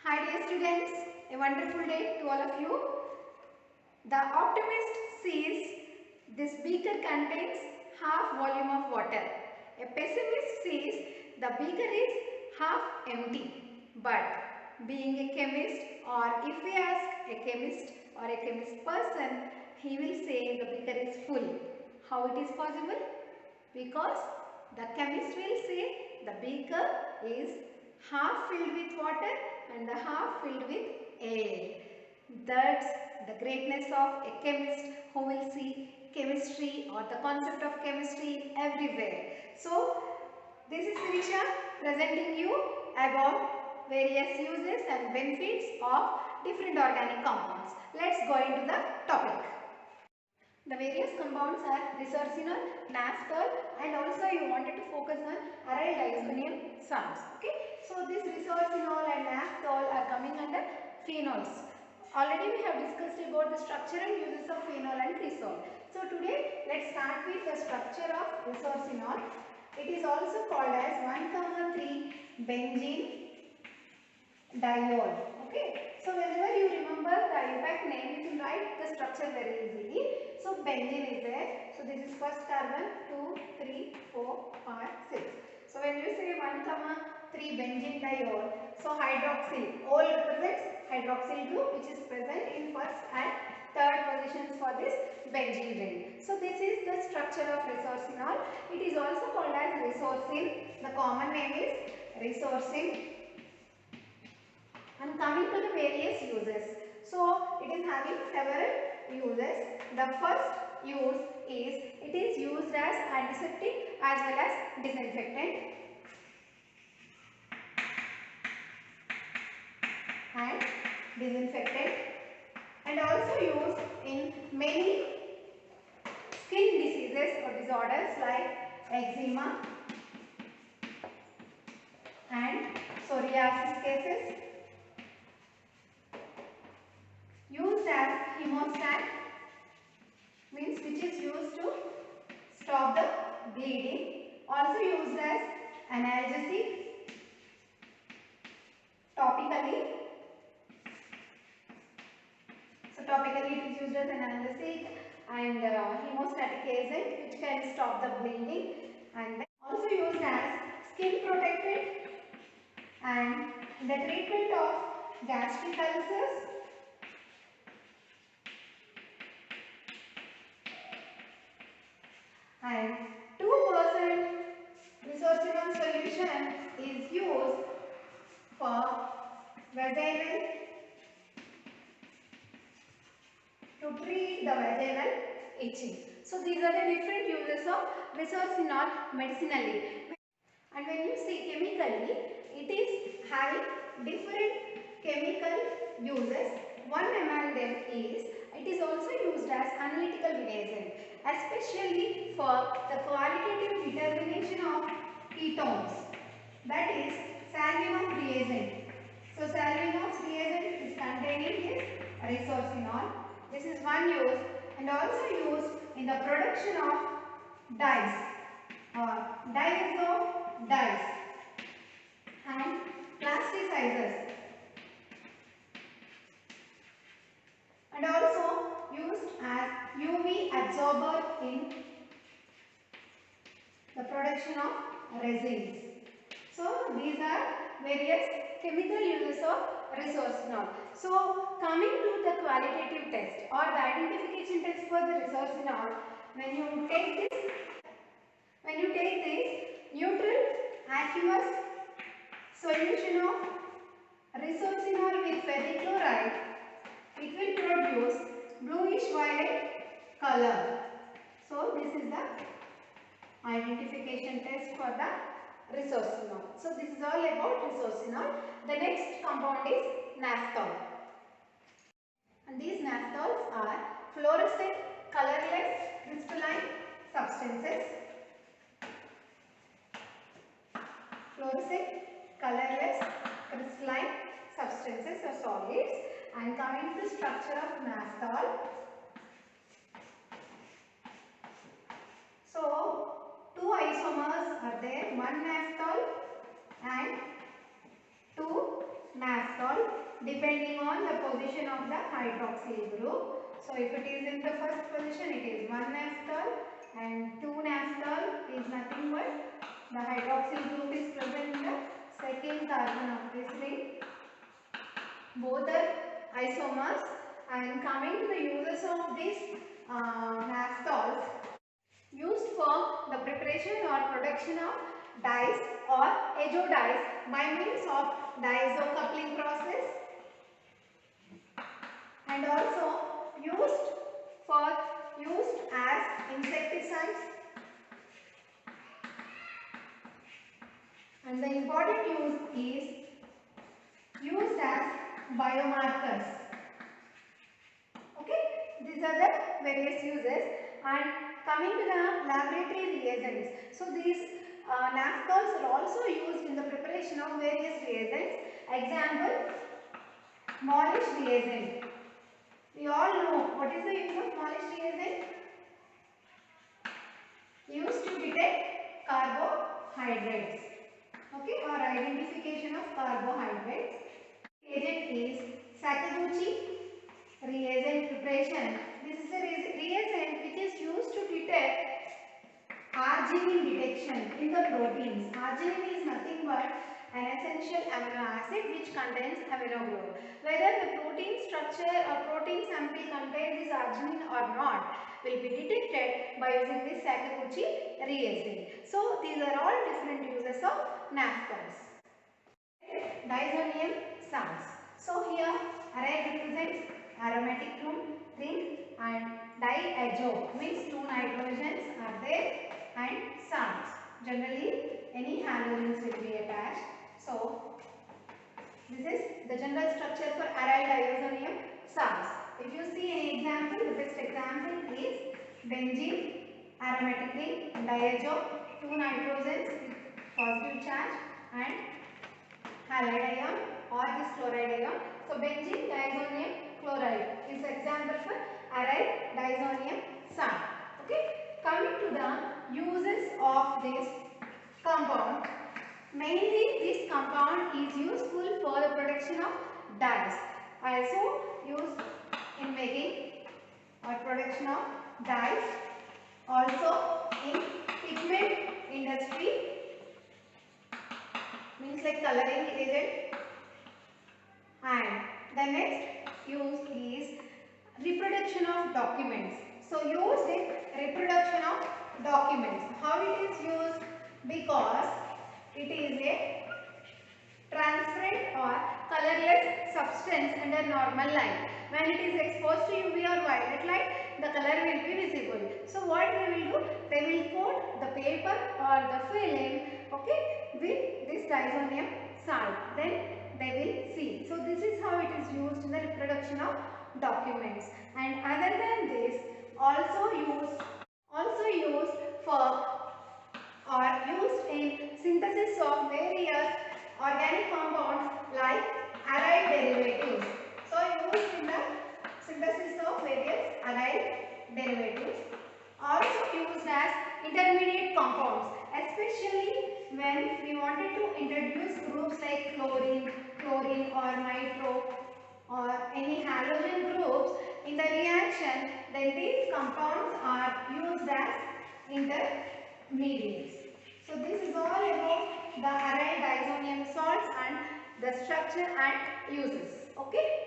Hi dear students, a wonderful day to all of you. The optimist sees this beaker contains half volume of water. A pessimist sees the beaker is half empty. But being a chemist, or if we ask a chemist or a chemist person, he will say the beaker is full. How it is possible? Because the chemist will say the beaker is half filled with water and the half filled with air. That's the greatness of a chemist who will see chemistry or the concept of chemistry everywhere. So, this is Sirisha presenting you about various uses and benefits of different organic compounds. Let's go into the topic. The various compounds are resorcinol, naphthol, and also you wanted to focus on aryl diazonium salts. Okay, so this resorcinol and naphthol are coming under phenols. Already we have discussed about the structural uses of phenol and cresol. So today let's start with the structure of resorcinol. It is also called as 1,3 benzene diol. Okay, so whenever you remember the impact name, you can write the structure very easily. So benzene is there. So this is first carbon, 2, 3, 4, 5, 6. So when you say 1,3 benzene diol, so hydroxyl, all represents hydroxyl group which is present in first and third positions for this benzene ring. So this is the structure of resorcinol. It is also called as resorcin. The common name is resorcin. And coming to the various uses. So it is having several uses. The first use is it is used as antiseptic as well as disinfectant and disinfectant, and also used in many skin diseases or disorders like eczema and psoriasis cases. Used as hemostat, means which is used to stop the bleeding. Also used as analgesic topically. So topically it is used as analgesic and hemostatic agent which can stop the bleeding, and then also used as skin protectant and the treatment of gastric ulcers and 2% resorcinol solution is used for vaginal, to treat the vaginal itching. So these are the different uses of resorcinol medicinally. And when you see chemically, it is having different chemical uses. One among them is it is also used as analytical reagent, especially for the qualitative determination of ketones. That is Salinov reagent. So Salinov's reagent is containing this resorcinol. This is one use, and also used in the production of dyes or dyes and plasticizers, and also used as UV absorber in the production of resins. So these are various chemical uses of resorcinol. So coming to the qualitative test or the identification test for the resorcinol, when you take this neutral aqueous solution of resorcinol with ferric chloride, it will produce bluish violet color. So this is the identification test for the resorcinol. So this is all about resorcinol. The next compound is naphthol. And these naphthols are fluorescent, colorless, crystalline substances. Fluorescent, colorless, crystalline substances or solids. And coming to structure of naphthol. So two isomers are there, one naphthol and two naphthol depending on the position of the hydroxyl group. So if it is in the first position, it is 1 naphthol, and 2 naphthol is nothing but the hydroxyl group is present in the second carbon of this ring. Both are isomers. And coming to the uses of these naphthols, used for the preparation or production of dyes or azo dyes by means of diazo coupling process, and also used as insecticides, and the important use is used as biomarkers. Okay, these are the various uses. And coming to the laboratory reagents, so these naphthols are also used in the preparation of various reagents. Example, Molish reagent. We all know what is the use of Molish reagent? Used to detect carbohydrates, okay, or identification of carbohydrates. Reagent is Sakaguchi reagent preparation. This is a reagent which is used to detect arginine detection in the proteins. Arginine is nothing but an essential amino acid which contains amino group. Whether the protein structure or protein sample contains this arginine or not will be detected by using this Sakaguchi reagent. So these are all different uses of naphthals. Diazonium salts. So here array represents aromatic ring, and diazo means 2 nitrogens are there, and salts. Generally any halogens will be attached. So this is the general structure for aryl diazonium salts. If you see any example, the best example is benzene, aromatic ring, diazo, 2 nitrogens with positive charge, and halide ion or this chloride ion. So benzene diazonium chloride is example for aryl diazonium salt. Okay. Coming to the uses of this compound, mainly this compound is useful for the production of dyes. Also used in making or production of dyes. Also in pigment industry, means like coloring agent. And the next use is reproduction of documents. So used in reproduction of documents. How it is used? Because it is a transparent or colorless substance under normal light. When it is exposed to UV or violet light, the color will be visible. So what they will do? They will coat the paper or the film, okay, with this diazonium salt. Then they will see. So this is how it is used in the reproduction of documents. And other than this, also used for or used in synthesis of various organic compounds like aryl derivatives. So used in the synthesis of various aryl derivatives. Also used as intermediate compounds, especially when we wanted to introduce groups like chlorine or nitro or any halogen groups in the reaction, then these compounds are used as intermediates. So this is all about the aryl diazonium salts and the structure and uses. Okay.